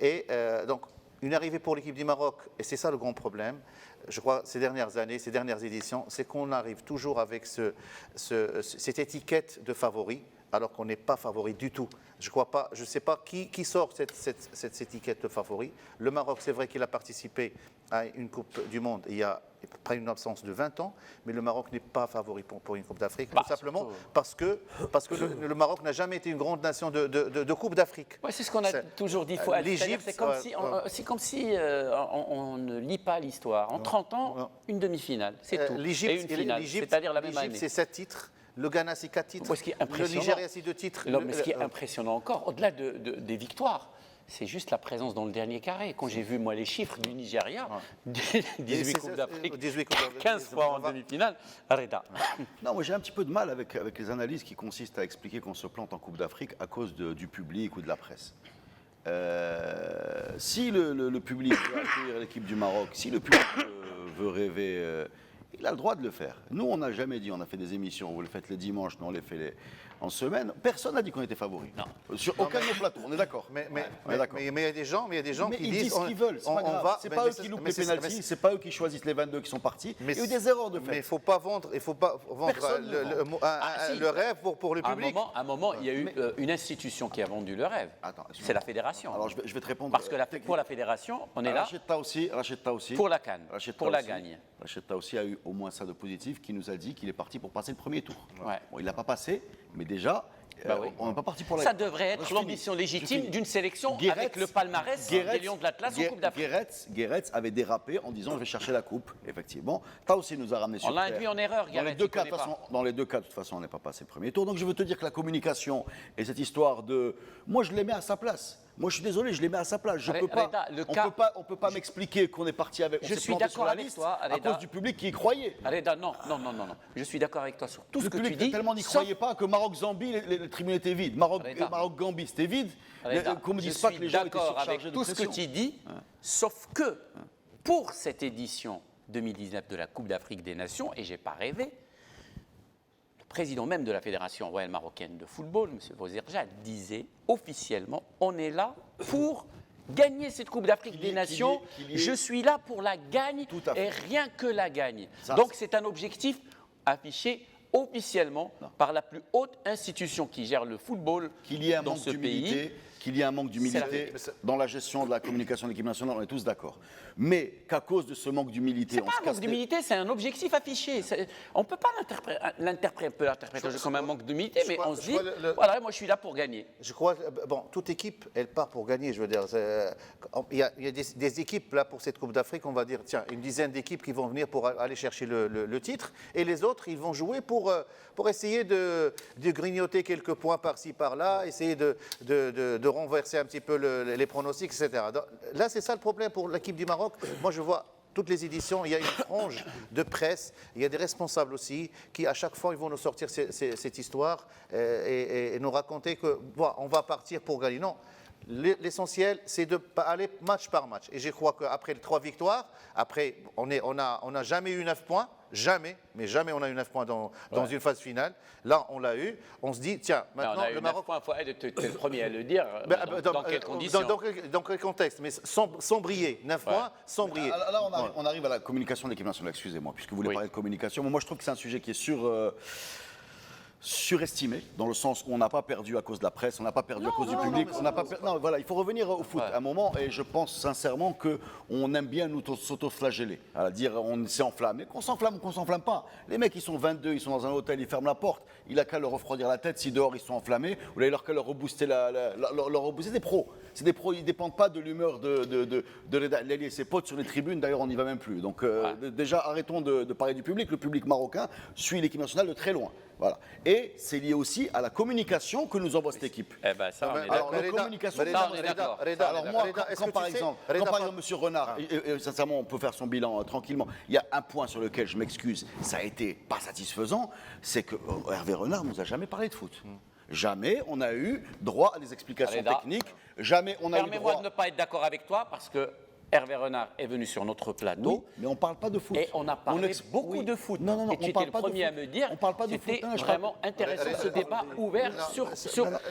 Et donc, une arrivée pour l'équipe du Maroc, et c'est ça le grand problème, je crois, ces dernières années, ces dernières éditions, c'est qu'on arrive toujours avec cette étiquette de favori, alors qu'on n'est pas favori du tout. Je ne sais pas qui sort cette étiquette de favori. Le Maroc, c'est vrai qu'il a participé à une Coupe du Monde il y a près d'une absence de 20 ans, mais le Maroc n'est pas favori pour une Coupe d'Afrique, tout simplement parce que le Maroc n'a jamais été une grande nation de Coupe d'Afrique. Ouais, c'est ce qu'on a toujours dit. L'Égypte, c'est comme si on ne lit pas l'histoire. En 30 ans, une demi-finale, c'est tout. Et une finale, c'est-à-dire la même année. C'est 7 titres. Le Ghana, c'est 4 titres. Le Nigeria, c'est 2 titres. Non, mais ce qui est impressionnant encore, au-delà des victoires, c'est juste la présence dans le dernier carré. Quand j'ai vu, moi, les chiffres du Nigeria, 18 Coupes d'Afrique, 15 fois en demi-finale, Reda. Non, moi j'ai un petit peu de mal avec les analyses qui consistent à expliquer qu'on se plante en Coupe d'Afrique à cause du public ou de la presse. Si le public veut accueillir l'équipe du Maroc, si le public veut rêver... il a le droit de le faire. Nous, on n'a jamais dit, on a fait des émissions, vous le faites les dimanches, nous on les fait en semaine. Personne n'a dit qu'on était favori. Non. Sur aucun de nos plateaux, on est d'accord. Mais il y a des gens, qui disent ce qu'ils veulent, c'est pas grave. C'est pas eux qui loupent les pénaltys, c'est pas eux qui choisissent les 22 qui sont partis. Il y a eu des erreurs de fait. Mais il ne faut pas vendre le rêve pour le public. À un moment, il y a eu une institution qui a vendu le rêve. C'est la fédération. Alors je vais te répondre. Parce que pour la fédération, on est là Racheta aussi. Pour la CAN, pour la gagne. Racheta aussi a eu au moins ça de positif qui nous a dit qu'il est parti pour passer le premier tour. Ouais. Bon, il ne l'a pas passé, mais déjà, on n'est pas parti pour la... Ça devrait être l'ambition légitime d'une sélection avec le palmarès des Lions de l'Atlas en Coupe d'Afrique. Guéretz avait dérapé en disant je vais chercher la coupe, effectivement. Ça aussi nous a ramené sur terre. On l'a induit en erreur, Guéretz. Dans les deux cas, de toute façon, on n'est pas passé le premier tour. Donc je veux te dire que la communication et cette histoire de... Moi, je les mets à sa place. Moi, je suis désolé, je les mets à sa place. On ne peut pas m'expliquer qu'on est parti avec. Je suis d'accord avec toi, à cause du public qui y croyait. Reda, non. Je suis d'accord avec toi sur tout ce que tu dis. Le public tellement n'y croyait pas que Maroc-Zambie, les tribunes étaient vides. Maroc-Gambie, c'était vide. Qu'on me dise pas que les gens étaient surchargés de pression. Je suis d'accord avec tout ce que tu dis, sauf que pour cette édition 2019 de la Coupe d'Afrique des Nations, et j'ai pas rêvé, président même de la Fédération royale marocaine de football, M. Bozerja, disait officiellement « On est là pour gagner cette Coupe d'Afrique des Nations. Je suis là pour la gagne et rien que la gagne. » Donc c'est un objectif affiché officiellement par la plus haute institution qui gère le football dans ce pays. Qu'il y ait un manque d'humilité dans la gestion de la communication de l'équipe nationale, on est tous d'accord. Mais qu'à cause de ce manque d'humilité... C'est pas un manque d'humilité, c'est un objectif affiché. On ne peut pas l'interpréter comme un manque d'humilité, mais on se dit, voilà, moi je suis là pour gagner. Je crois, toute équipe, elle part pour gagner, je veux dire. Il y a des équipes, là, pour cette Coupe d'Afrique, on va dire, tiens, une dizaine d'équipes qui vont venir pour aller chercher le titre, et les autres, ils vont jouer pour essayer de grignoter quelques points par-ci, par-là, essayer de renverser un petit peu les pronostics, etc. Donc, là, c'est ça le problème pour l'équipe du Maroc. Moi, je vois toutes les éditions, il y a une frange de presse, il y a des responsables aussi qui, à chaque fois, ils vont nous sortir cette histoire et nous raconter que bon, on va partir pour gagner. Non. L'essentiel, c'est de aller match par match. Et je crois qu'après les 3 victoires, après, on n'a jamais eu 9 points. Jamais, mais jamais on a eu 9 points dans une phase finale. Là, on l'a eu. On se dit, tiens, maintenant, le Maroc. 9 points, tu es le premier à le dire. Dans quelles conditions dans quel contexte? Mais sans briller. 9 points, sans briller. Là, on arrive à la communication de l'équipe nationale, excusez-moi, puisque vous voulez parler de communication. Moi, je trouve que c'est un sujet qui est surestimé, dans le sens où on n'a pas perdu à cause de la presse, on n'a pas perdu à cause du public, non, voilà, il faut revenir au foot à un moment, et je pense sincèrement qu'on aime bien nous s'auto-flageller, à dire on s'est enflammé, qu'on s'enflamme ou qu'on s'enflamme pas. Les mecs, ils sont 22, ils sont dans un hôtel, ils ferment la porte, il a qu'à leur refroidir la tête si dehors ils sont enflammés, ou là il a qu'à leur rebooster c'est des pros, ils ne dépendent pas de l'humeur de l'ailier et ses potes sur les tribunes, d'ailleurs on n'y va même plus. Donc déjà, arrêtons de parler du public, le public marocain suit l'équipe nationale de très loin. Voilà. Et c'est lié aussi à la communication que nous envoie cette équipe. Eh ben ça, on est alors, d'accord. la communication, on est d'accord. Alors moi, quand par exemple, M. Renard, et sincèrement, on peut faire son bilan tranquillement, il y a un point sur lequel je m'excuse, ça a été pas satisfaisant, c'est que Hervé Renard nous a jamais parlé de foot. Jamais on a eu droit à des explications techniques. Jamais on a eu droit. Permets-moi de ne pas être d'accord avec toi parce que Hervé Renard est venu sur notre plateau. Oui, mais on ne parle pas de foot. Et on a parlé beaucoup de foot. Non, et tu étais le premier à me dire que c'était vraiment intéressant ce débat ouvert sur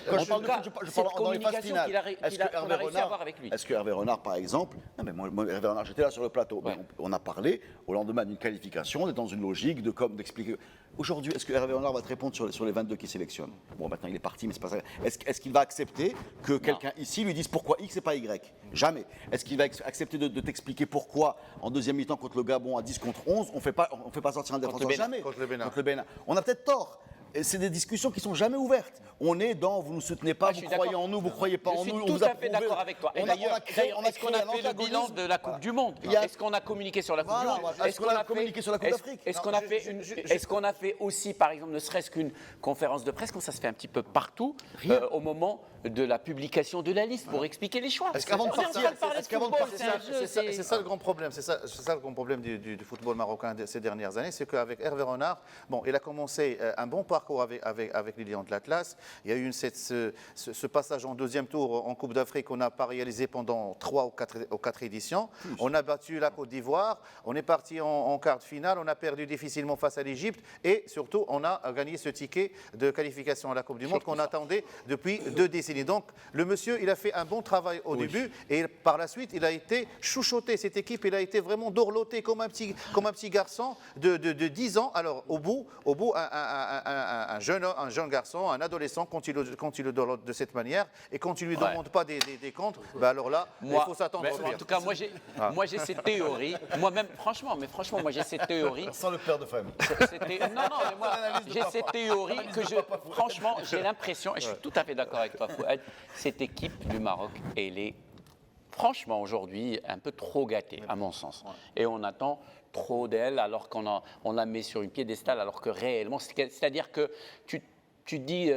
quand je parle de foot, je parle dans les phases finales. qu'on a réussi à avoir avec lui. Est-ce que Hervé Renard, par exemple, non mais moi Hervé Renard, j'étais là sur le plateau, on a parlé au lendemain d'une qualification, on est dans une logique d'expliquer. Aujourd'hui, est-ce que Hervé Renard va te répondre sur les 22 qui sélectionnent? Bon, maintenant il est parti, mais c'est pas ça. Est-ce qu'il va accepter que quelqu'un ici lui dise pourquoi X et pas Y? Jamais. Est-ce qu'il va accepter de t'expliquer pourquoi en deuxième mi-temps contre le Gabon à 10 contre 11, on fait pas sortir un défenseur? Jamais. Contre le Bénin. On a peut-être tort. Et c'est des discussions qui sont jamais ouvertes. On est dans vous nous soutenez pas, vous croyez en nous, vous croyez pas en nous. Je suis tout à fait d'accord avec toi. Et d'ailleurs, est-ce qu'on a fait le bilan de la Coupe du Monde? Est-ce qu'on a communiqué sur la Coupe du Monde? Est-ce qu'on a communiqué sur la Coupe d'Afrique? Est-ce qu'on a fait aussi, par exemple, ne serait-ce qu'une conférence de presse, comme ça se fait un petit peu partout, au moment de la publication de la liste pour expliquer les choix? Est-ce qu'avant de partir, c'est ça le grand problème, c'est ça le grand problème du football marocain ces dernières années, c'est qu'avec Hervé Renard, bon, il a commencé un bon parcours avec les Lions de l'Atlas. Il y a eu ce passage en deuxième tour en Coupe d'Afrique qu'on n'a pas réalisé pendant 3 ou 4 éditions. On a battu la Côte d'Ivoire, on est parti en quart de finale, on a perdu difficilement face à l'Égypte et surtout on a gagné ce ticket de qualification à la Coupe du Monde qu'on attendait depuis 2 décennies. Donc le monsieur, il a fait un bon travail au début et par la suite, il a été chouchouté. Cette équipe, il a été vraiment dorloté comme un petit garçon de 10 ans. Alors au bout, un jeune garçon, un adolescent, quand il le dorlote de cette manière et quand il ne lui demande pas des comptes, ben alors là, il faut s'attendre au pire. En tout cas, moi j'ai cette théorie. Moi-même, franchement, moi j'ai cette théorie. Sans le père de famille. Non, mais moi j'ai cette théorie que franchement, j'ai l'impression, et je suis tout à fait d'accord avec toi, Fouad, cette équipe du Maroc, elle est franchement aujourd'hui un peu trop gâtée, à mon sens. Et on attend trop d'elle alors on la met sur une piédestale alors que réellement, c'est-à-dire que tu dis,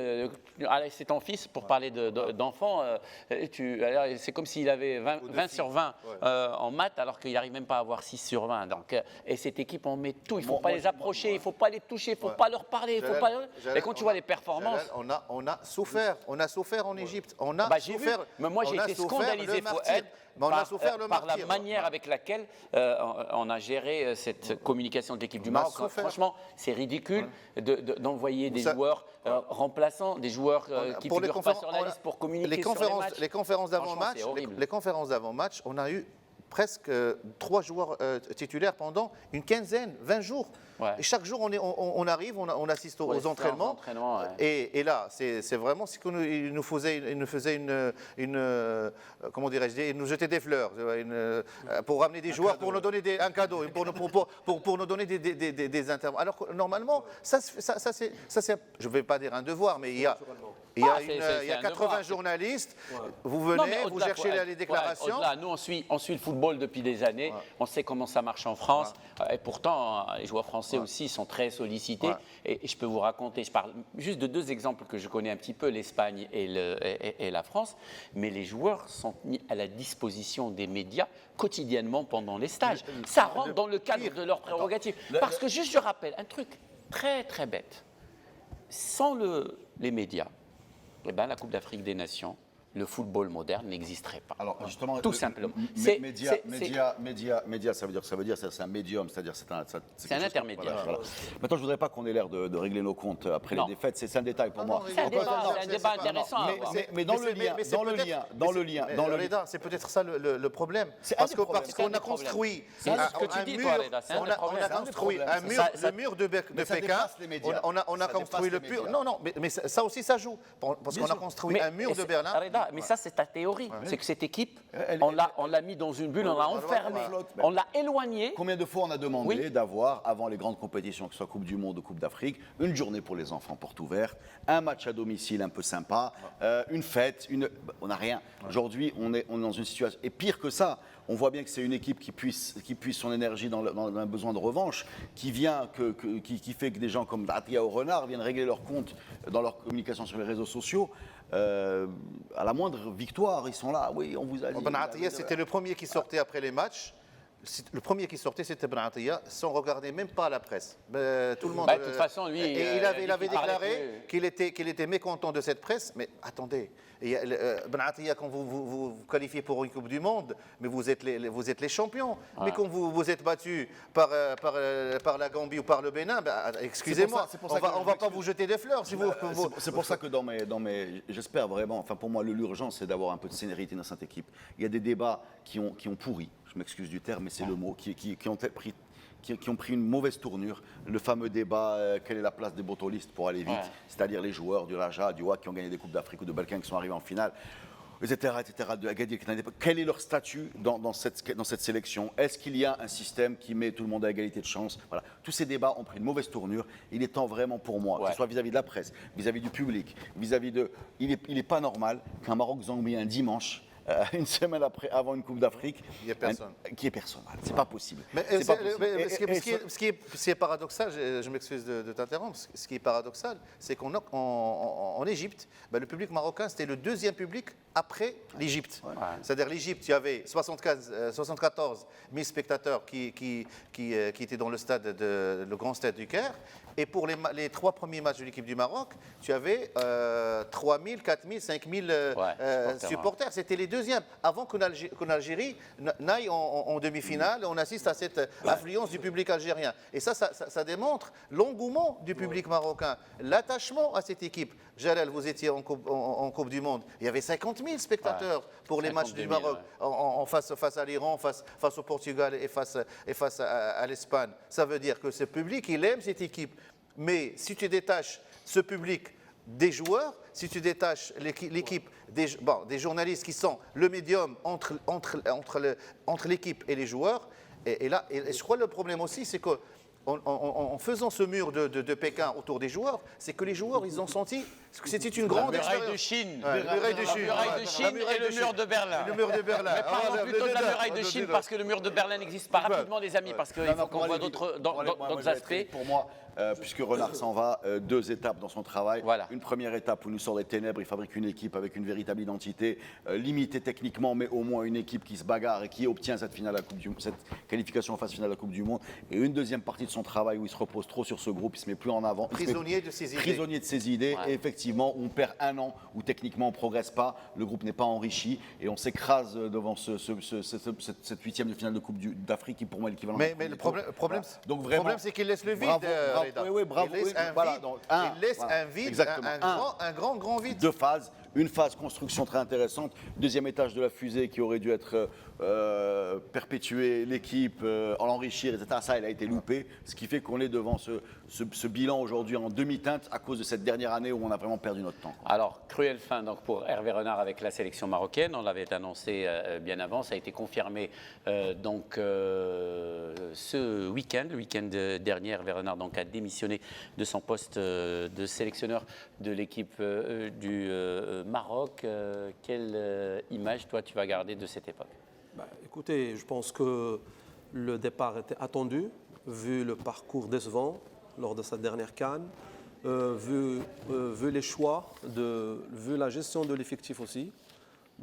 allez, c'est ton fils, pour parler d'enfant, c'est comme s'il avait 20 sur 20 en maths, alors qu'il n'arrive même pas à avoir 6 sur 20. Donc, et cette équipe, on met tout. Il ne faut pas les approcher, il ne faut pas les toucher, il ne faut pas leur parler. Et quand tu vois les performances... On a souffert en Égypte. Mais moi, j'ai été scandalisé, par la manière avec laquelle on a géré cette communication de l'équipe du Maroc. Franchement, c'est ridicule d'envoyer des joueurs remplaçants, des joueurs qui ne figurent pas sur la liste pour communiquer sur les matchs. Les conférences d'avant-match, on a eu presque 3 joueurs titulaires pendant une quinzaine, 20 jours. Et chaque jour, on arrive, on assiste aux entraînements. Et là, c'est vraiment ce qu'il nous faisait comment dirais-je, il nous jetait des fleurs pour ramener des joueurs, pour nous donner un cadeau, pour nous donner des interventions. Alors que normalement, ça c'est, je ne vais pas dire un devoir, mais il y a... Il y a, c'est un 80 devoir. journalistes, vous Non, venez, mais vous au-delà, cherchez les déclarations. au-delà, nous, on suit le football depuis des années. On sait comment ça marche en France. Et pourtant, les joueurs français aussi sont très sollicités. Et je peux vous raconter, je parle juste de 2 exemples que je connais un petit peu, l'Espagne et la France. Mais les joueurs sont mis à la disposition des médias quotidiennement pendant les stages. Ça rentre dans le cadre de leurs prérogatives. Parce que juste, je rappelle un truc très, très bête. Sans les médias, eh ben, la Coupe d'Afrique des Nations, le football moderne n'existerait pas. Alors justement, tout simplement. Média, ça veut dire c'est un médium, c'est-à-dire c'est un intermédiaire. Voilà. Maintenant, je voudrais pas qu'on ait l'air de régler nos comptes après les défaites. C'est un détail pour moi. C'est un débat intéressant à avoir. Mais dans le lien, c'est peut-être ça le problème. Parce qu'on a construit le mur de Pékin. On a construit le mur. Non, mais ça aussi ça joue. Parce qu'on a construit un mur de Berlin. Mais ça, c'est ta théorie. C'est que cette équipe, on l'a mis dans une bulle, on l'a enfermée, on l'a éloignée. Combien de fois on a demandé d'avoir, avant les grandes compétitions, que ce soit Coupe du Monde ou Coupe d'Afrique, une journée pour les enfants, porte ouverte, un match à domicile un peu sympa, une fête, on n'a rien. Aujourd'hui, on est dans une situation. Et pire que ça, on voit bien que c'est une équipe qui puise son énergie dans un besoin de revanche, qui fait que des gens comme Atia ou Renard viennent régler leurs comptes dans leur communication sur les réseaux sociaux. À la moindre victoire, ils sont là. Oui, on vous a dit. Ben Atia, c'était le premier qui sortait après les matchs. Le premier qui sortait, c'était Ben Atia, sans regarder même pas la presse. Tout le monde. De toute façon, lui. Et il avait déclaré qu'il était mécontent de cette presse. Mais attendez, Ben Atia, quand vous qualifiez pour une Coupe du Monde, mais vous êtes les champions. Mais quand vous êtes battus par la Gambie ou par le Bénin, excusez-moi, on va pas vous jeter des fleurs. C'est pour ça que j'espère vraiment. Enfin, pour moi, l'urgence, c'est d'avoir un peu de sénérité dans cette équipe. Il y a des débats qui ont pourri. Je m'excuse du terme, mais c'est le mot, qui ont pris une mauvaise tournure. Le fameux débat, quelle est la place des botolistes pour aller vite, c'est-à-dire les joueurs du Raja, du WAC qui ont gagné des Coupes d'Afrique ou de Balkans qui sont arrivés en finale, etc., de Agadir. Quel est leur statut dans cette sélection? Est-ce qu'il y a un système qui met tout le monde à égalité de chance? Voilà. Tous ces débats ont pris une mauvaise tournure. Il est temps vraiment pour moi, que ce soit vis-à-vis de la presse, vis-à-vis du public, Il n'est pas normal qu'un Maroc-Zambie un dimanche, une semaine avant une Coupe d'Afrique, il n'y a personne. Qui est personne. C'est pas possible. Ce qui est paradoxal, je m'excuse de t'interrompre, ce qui est paradoxal, c'est qu'en Égypte, le public marocain, c'était le 2e public après l'Égypte. C'est-à-dire l'Égypte, il y avait 74 000 spectateurs qui étaient dans le grand stade du Caire. Et pour les 3 premiers matchs de l'équipe du Maroc, tu avais 3 000, 4 000, 5 000 supporters. C'était les 2e. Avant qu'en Algérie n'aille en demi-finale, on assiste à cette affluence du public algérien. Et ça démontre l'engouement du public marocain, l'attachement à cette équipe. Jalal, vous étiez en Coupe du Monde. Il y avait 50 000 spectateurs pour les matchs du Maroc, face à l'Iran, face au Portugal et face à l'Espagne. Ça veut dire que ce public, il aime cette équipe. Mais si tu détaches ce public des joueurs, si tu détaches l'équipe des journalistes qui sont le médium entre l'équipe et les joueurs, et je crois que le problème aussi, c'est que en faisant ce mur de Pékin autour des joueurs, c'est que les joueurs, ils ont senti que c'était une grande expérience. La muraille de Chine. La muraille de Chine et le mur de Berlin. Le mur de Berlin. Mais parlons plutôt de la muraille de Chine parce que le mur de Berlin n'existe pas. Rapidement, les amis, parce qu'il faut qu'on voit d'autres aspects. Pour moi, puisque Renard s'en va, 2 étapes dans son travail. Voilà. Une première étape où nous sort des ténèbres, il fabrique une équipe avec une véritable identité, limitée techniquement, mais au moins une équipe qui se bagarre et qui obtient cette qualification en phase finale de la Coupe du Monde. Et une deuxième partie de son travail où il se repose trop sur ce groupe, il se met plus en avant. Prisonnier de ses idées. Prisonnier de ses idées. Ouais. Et effectivement, on perd un an où techniquement on ne progresse pas, le groupe n'est pas enrichi et on s'écrase devant cette 8e de finale de Coupe d'Afrique qui pour moi est l'équivalent. Mais le problème, c'est qu'il laisse le vide. Bravo. Il laisse un vide, un grand vide. De phase, une phase construction très intéressante, deuxième étage de la fusée qui aurait dû être perpétuer l'équipe, l'enrichir, etc. Ça, elle a été loupée, ce qui fait qu'on est devant ce bilan aujourd'hui en demi-teinte à cause de cette dernière année où on a vraiment perdu notre temps. Alors, cruelle fin donc, pour Hervé Renard avec la sélection marocaine. On l'avait annoncé bien avant. Ça a été confirmé ce week-end. Le week-end dernier, Hervé Renard donc, a démissionné de son poste de sélectionneur de l'équipe du Maroc. Quelle image, toi, tu vas garder de cette époque? Écoutez, je pense que le départ était attendu, vu le parcours décevant lors de sa dernière CAN, vu les choix, vu la gestion de l'effectif aussi.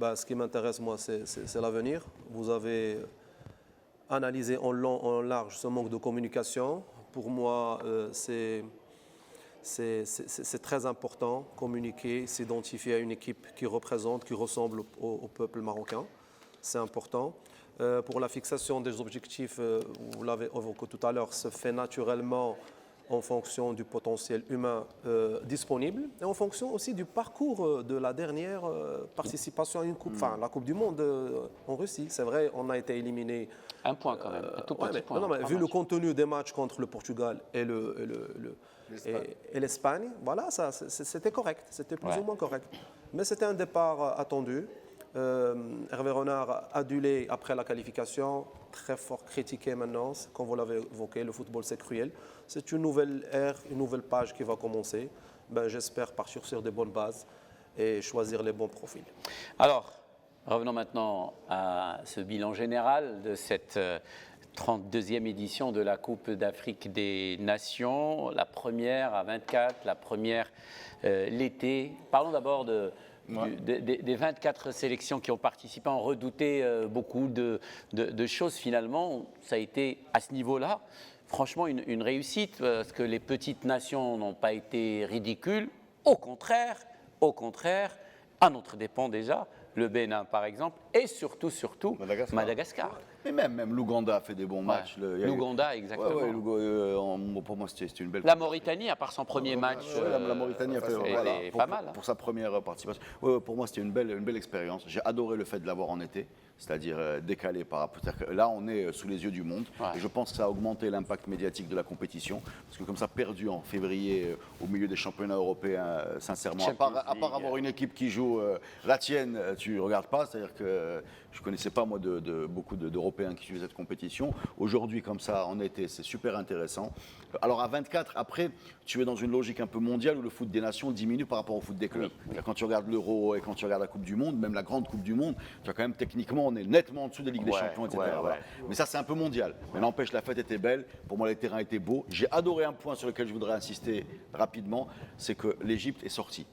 Ce qui m'intéresse, moi, c'est l'avenir. Vous avez analysé en long, en large ce manque de communication. Pour moi, c'est très important, communiquer, s'identifier à une équipe qui représente, qui ressemble au peuple marocain. C'est important. Pour la fixation des objectifs, vous l'avez évoqué tout à l'heure, se fait naturellement en fonction du potentiel humain disponible et en fonction aussi du parcours de la dernière participation à une coupe, la Coupe du Monde en Russie. C'est vrai, on a été éliminé. Un point quand même, un tout petit point. Vu le contenu des matchs contre le Portugal et l'Espagne, voilà, c'était correct, c'était plus ou moins correct. Mais c'était un départ attendu. Hervé Renard adulé après la qualification, très fort critiqué maintenant, comme vous l'avez évoqué, le football c'est cruel. C'est une nouvelle ère, une nouvelle page qui va commencer. J'espère partir sur des bonnes bases et choisir les bons profils. Alors, revenons maintenant à ce bilan général de cette 32e édition de la Coupe d'Afrique des Nations, la première à 24, la première l'été. Parlons d'abord des 24 sélections qui ont participé. On redoutait beaucoup de choses finalement. Ça a été à ce niveau-là, franchement, une réussite parce que les petites nations n'ont pas été ridicules. Au contraire, à notre dépens déjà, le Bénin par exemple, et surtout Madagascar. Mais même l'Ouganda a fait des bons matchs. L'Ouganda, exactement. Pour moi, c'était une belle. La Mauritanie, à part son premier match, la Mauritanie a fait pas mal. Pour sa première participation. Pour moi, c'était une belle expérience. J'ai adoré le fait de l'avoir en été, c'est-à-dire décalé par rapport. Là, on est sous les yeux du monde. Et je pense que ça a augmenté l'impact médiatique de la compétition. Parce que comme ça, perdu en février au milieu des championnats européens, sincèrement, à part avoir une équipe qui joue la tienne, tu ne regardes pas. C'est-à-dire que je ne connaissais pas, moi, beaucoup d'Européens qui suivent cette compétition. Aujourd'hui, comme ça, en été, c'est super intéressant. Alors, à 24, après, tu es dans une logique un peu mondiale où le foot des nations diminue par rapport au foot des clubs. Oui. Quand tu regardes l'Euro et quand tu regardes la Coupe du Monde, même la grande Coupe du Monde, tu as quand même techniquement, on est nettement en dessous des Ligues des Champions, etc. Voilà. Mais ça, c'est un peu mondial. Mais n'empêche, la fête était belle. Pour moi, les terrains étaient beaux. J'ai adoré un point sur lequel je voudrais insister rapidement, c'est que l'Égypte est sortie.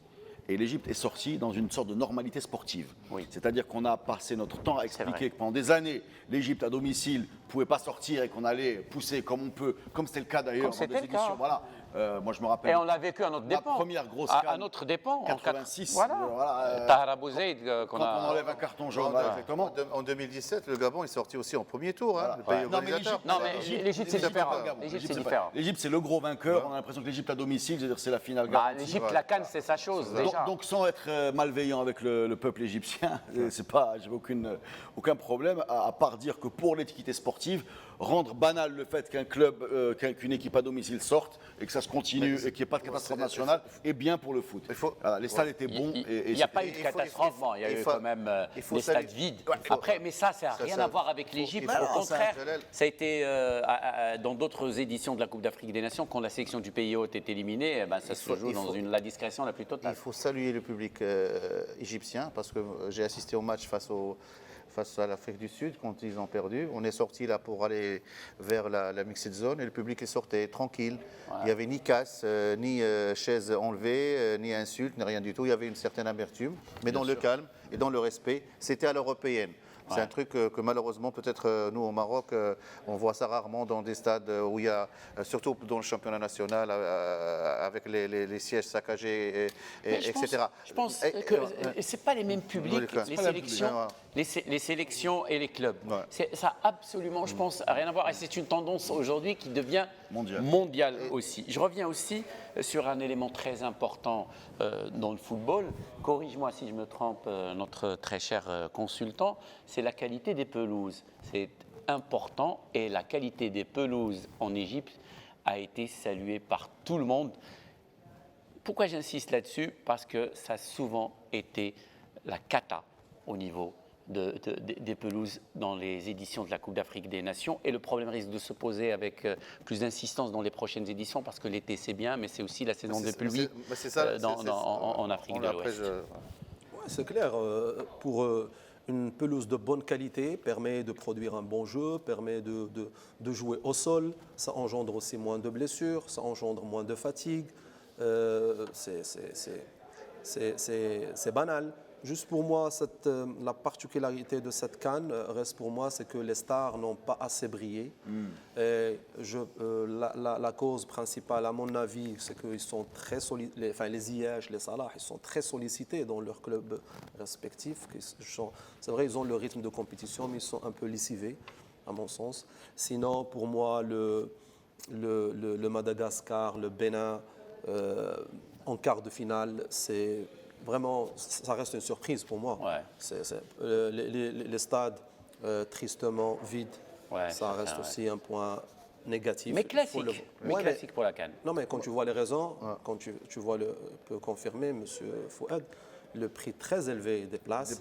Et l'Égypte est sortie dans une sorte de normalité sportive. Oui. C'est-à-dire qu'on a passé notre temps à expliquer que pendant des années, l'Égypte à domicile ne pouvait pas sortir et qu'on allait pousser comme on peut, comme c'était le cas d'ailleurs dans des éditions. Voilà. Moi, je me rappelle. Et on l'a vécu à notre dépens. La première grosse CAN. À notre dépens. 86. Tahar Abou Zeid, quand on enlève un carton jaune. Exactement. En 2017, le Gabon est sorti aussi en premier tour. Le pays organisateur. Non, mais l'Égypte, c'est différent. L'Égypte, c'est le gros vainqueur. On a l'impression que l'Égypte à domicile, c'est la finale garantie. L'Égypte, la CAN, c'est sa chose déjà. Donc, sans être malveillant avec le peuple égyptien, j'ai aucun problème, à part dire que pour l'équité sportive, rendre banal le fait qu'un club, qu'une équipe à domicile sorte et que ça se continue et qu'il n'y ait pas de catastrophe nationale est bien pour le foot. Les stades étaient bons. Il n'y a pas eu de catastrophe, il y a eu quand même des stades vides. Après, mais ça n'a rien à voir avec l'Égypte. Au contraire, ça a été dans d'autres éditions de la Coupe d'Afrique des Nations, quand la sélection du pays hôte est éliminée, ça se joue dans la discrétion la plus totale. Il faut saluer le public égyptien parce que j'ai assisté au match face à l'Afrique du Sud quand ils ont perdu. On est sorti là pour aller vers la mixed zone et le public est sorti tranquille. Il n'y avait ni casse, ni chaise enlevée, ni insulte, ni rien du tout. Il y avait une certaine amertume, mais dans le calme et dans le respect. C'était à l'européenne. C'est un truc que malheureusement, peut-être nous au Maroc, on voit ça rarement dans des stades où il y a, surtout dans le championnat national, avec les sièges saccagés, etc. Je pense que ce n'est pas les mêmes publics, les sélections et les clubs. Ça a absolument, je pense, rien à voir. Et c'est une tendance aujourd'hui qui devient mondial aussi. Je reviens aussi sur un élément très important dans le football. Corrige-moi si je me trompe, notre très cher consultant, c'est la qualité des pelouses. C'est important et la qualité des pelouses en Égypte a été saluée par tout le monde. Pourquoi j'insiste là-dessus? Parce que ça a souvent été la cata au niveau des pelouses dans les éditions de la Coupe d'Afrique des Nations. Et le problème risque de se poser avec plus d'insistance dans les prochaines éditions, parce que l'été c'est bien, mais c'est aussi la saison de pluie en Afrique de l'Ouest. Ouais, c'est clair. Pour une pelouse de bonne qualité, permet de produire un bon jeu, permet de jouer au sol. Ça engendre aussi moins de blessures, ça engendre moins de fatigue. C'est banal. Juste pour moi, la particularité de cette CAN reste pour moi, c'est que les stars n'ont pas assez brillé. Et la cause principale, à mon avis, c'est qu'ils sont très sollicités, les Ziyech, les Salah, ils sont très sollicités dans leurs clubs respectifs. C'est vrai, ils ont le rythme de compétition, mais ils sont un peu lessivés, à mon sens. Sinon, pour moi, le Madagascar, le Bénin, en quart de finale, c'est vraiment, ça reste une surprise pour moi. Ouais. Les stades tristement vides, ça reste aussi un point négatif. Mais classique, classique pour la CAN. Non, mais quand tu vois les raisons, quand tu vois peut confirmer, M. Fouad, le prix très élevé des places.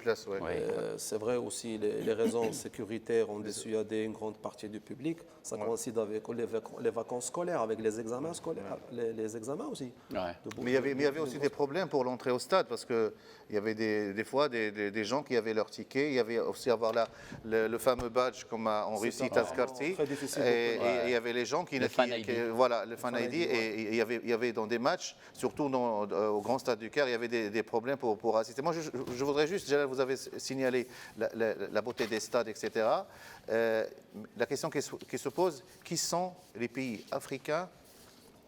C'est vrai aussi, les raisons sécuritaires ont dissuadé une grande partie du public. Ça coïncide avec les vacances scolaires, avec les examens scolaires, les examens aussi. Ouais. Mais il y avait aussi des problèmes pour l'entrée au stade, parce qu'il y avait des fois des gens qui avaient leur ticket. Il y avait aussi le fameux badge comme en Russie, Tazkarti. Et il y avait les gens qui... Le Fan ID. Voilà, le Fan ID. Et il y avait dans des matchs, surtout au Grand Stade du Caire, il y avait des problèmes pour assister. Moi, je voudrais juste, Jalal, vous avez signalé la beauté des stades, etc. La question qui se pose, qui sont les pays africains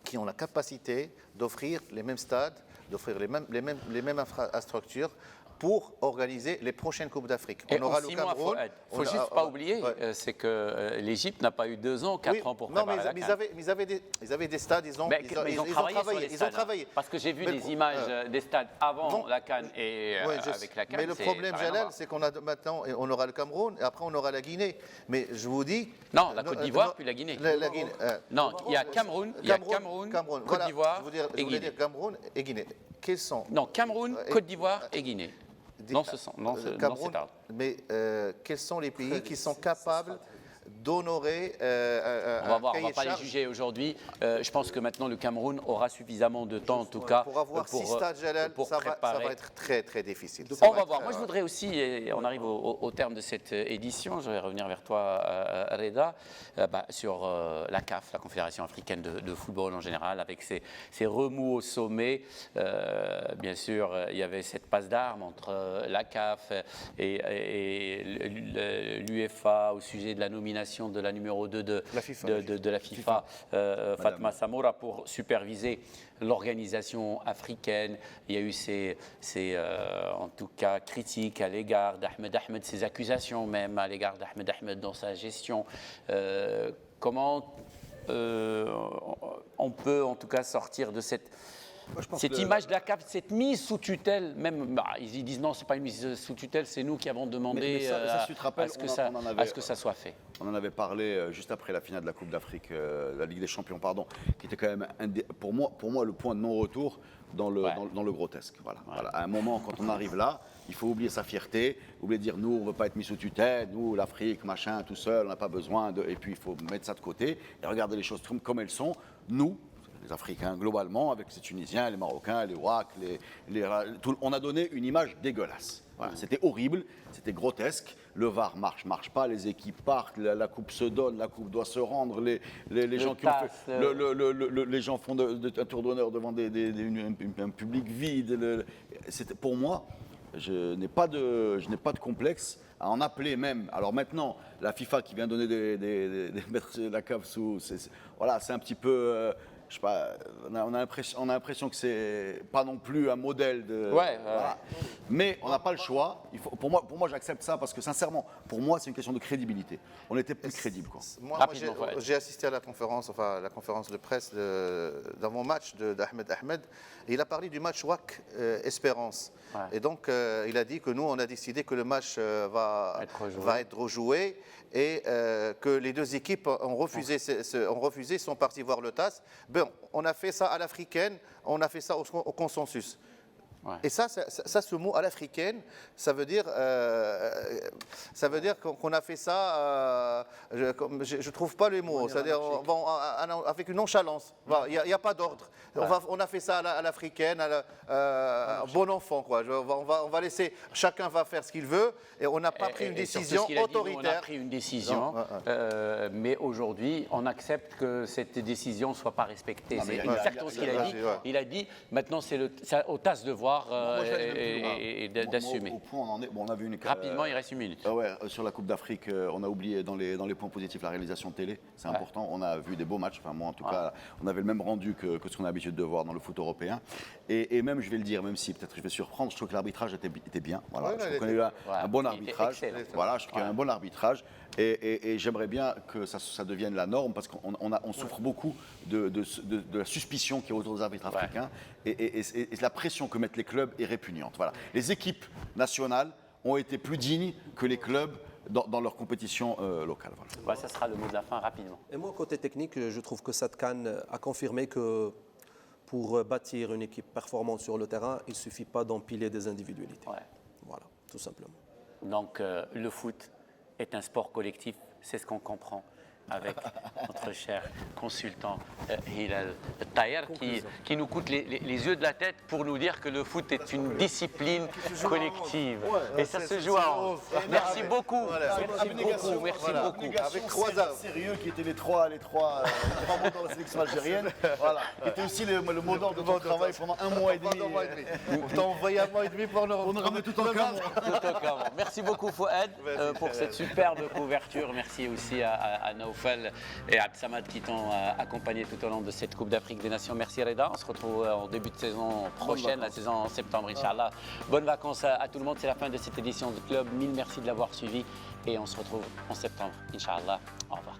qui ont la capacité d'offrir les mêmes stades, d'offrir les mêmes infrastructures pour organiser les prochaines Coupes d'Afrique. On aura le Cameroun. Il ne faut juste pas oublier, c'est que l'Égypte n'a pas eu 2 ans, 4 ans pour préparer la CAN. Ils avaient des stades, ils ont travaillé. Parce que j'ai vu des images des stades avant la CAN et avec la CAN. Mais le problème, Jalal, c'est qu'on a maintenant, on aura le Cameroun et après on aura la Guinée. Mais je vous dis... Non, la Côte d'Ivoire puis la Guinée. Non, il y a Cameroun, Côte d'Ivoire et Guinée. Cameroun et Guinée. Quels sont... Non, Cameroun, Côte d'Ivoire et Guinée. Dans cet ordre. Mais quels sont les pays qui sont capables d'honorer on va voir, on ne va pas les juger aujourd'hui. Je pense que maintenant le Cameroun aura suffisamment de temps, en tout cas, pour avoir 6 stades, Jalal, ça va être très très difficile. On va voir. Moi, je voudrais aussi, et on arrive au terme de cette édition, je vais revenir vers toi, Reda, sur la CAF, la Confédération africaine de football en général, avec ses remous au sommet. Bien sûr, il y avait cette passe d'armes entre la CAF et l'UEFA au sujet de la nomination de la numéro 2 de la FIFA, Fatma Samoura, pour superviser l'organisation africaine. Il y a eu en tout cas, critiques à l'égard d'Ahmed Ahmed, ces accusations même à l'égard d'Ahmed Ahmed dans sa gestion. Comment on peut en tout cas sortir de cette image de la CAF, cette mise sous tutelle, même, ils disent non, ce n'est pas une mise sous tutelle, c'est nous qui avons demandé à ce que ça soit fait. On en avait parlé juste après la finale de la Coupe d'Afrique, la Ligue des Champions, pardon, qui était quand même, pour moi, le point de non-retour dans le grotesque. Voilà. À un moment, quand on arrive là, il faut oublier sa fierté, oublier de dire nous, on ne veut pas être mis sous tutelle, nous, l'Afrique, machin, tout seul, on n'a pas besoin de... Et puis, il faut mettre ça de côté et regarder les choses comme elles sont. Nous, les Africains globalement, avec les Tunisiens, les Marocains, les Ouaks, on a donné une image dégueulasse. Voilà, c'était horrible, c'était grotesque. Le VAR marche pas, les équipes partent, la coupe se donne, la coupe doit se rendre, les gens qui ont fait, les gens font un tour d'honneur devant un public vide. C'était pour moi. Je n'ai pas de complexe à en appeler même. Alors maintenant, la FIFA qui vient donner mettre la CAF sous, voilà, c'est un petit peu. je sais pas, on a l'impression que c'est pas non plus un modèle de. Voilà. Mais on n'a pas le choix. Pour moi, j'accepte ça parce que sincèrement, pour moi, c'est une question de crédibilité. On était plus crédible, quoi. Moi, j'ai assisté à la conférence de presse d'avant match d'Ahmed Ahmed. Et il a parlé du match WAC Espérance. Ouais. Et donc, il a dit que nous, on a décidé que le match va être rejoué et que les deux équipes ont refusé, sont partis voir le TAS. Ben, on a fait ça à l'africaine, on a fait ça au consensus. Ouais. Et ça, ce mot à l'africaine, ça veut dire qu'on a fait ça. Je trouve pas les mots. C'est-à-dire avec une nonchalance. Il n'y a pas d'ordre. Ouais. On a fait ça à l'africaine, bon enfant, quoi. On va laisser. Chacun va faire ce qu'il veut, et on n'a pas pris une décision autoritaire. On a pris une décision, mais aujourd'hui, on accepte que cette décision ne soit pas respectée. C'est exactement ce qu'il a dit. Il a dit. Maintenant, c'est au TAS de voir. Et d'assumer. Au point, on en est. Bon, on a vu rapidement, il reste une minute. Sur la Coupe d'Afrique, on a oublié dans les points positifs la réalisation télé. C'est important. On a vu des beaux matchs. Enfin, moi, en tout cas, on avait le même rendu que ce qu'on a l'habitude de voir dans le foot européen. Et même, je vais le dire, même si peut-être je vais surprendre, je trouve que l'arbitrage était bien. Voilà. Je trouve qu'on a eu un bon arbitrage. Voilà, je trouve qu'il y a un bon arbitrage. Et j'aimerais bien que ça devienne la norme parce qu'on souffre beaucoup de la suspicion qui est autour des arbitres africains et la pression que mettent les clubs est répugnante. Voilà. Les équipes nationales ont été plus dignes que les clubs dans leur compétition locale. Voilà. Ça sera le mot de la fin rapidement. Et moi, côté technique, je trouve que cette CAN a confirmé que pour bâtir une équipe performante sur le terrain, il ne suffit pas d'empiler des individualités. Ouais. Voilà, tout simplement. Donc le foot est un sport collectif, c'est ce qu'on comprend avec notre cher consultant Hilal Taher qui nous coûte les yeux de la tête pour nous dire que le foot est une discipline collective. Et ça se joue en 11. Merci beaucoup. Merci beaucoup. Avec croisade sérieux qui étaient les trois membres de la sélection algérienne. Voilà. Qui était aussi le mot d'ordre de notre travail pendant un mois et demi. On t'a envoyé un mois et demi pour nous ramener tout en cadre. Merci beaucoup Fouad pour cette superbe couverture. Merci aussi à Naoufal et Abdsamad qui t'ont accompagné tout au long de cette Coupe d'Afrique des Nations. Merci Reda. On se retrouve en début de saison prochaine, la saison en septembre, Inch'Allah. Bonnes vacances à tout le monde. C'est la fin de cette édition du Club. Mille merci de l'avoir suivi et on se retrouve en septembre, Inch'Allah. Au revoir.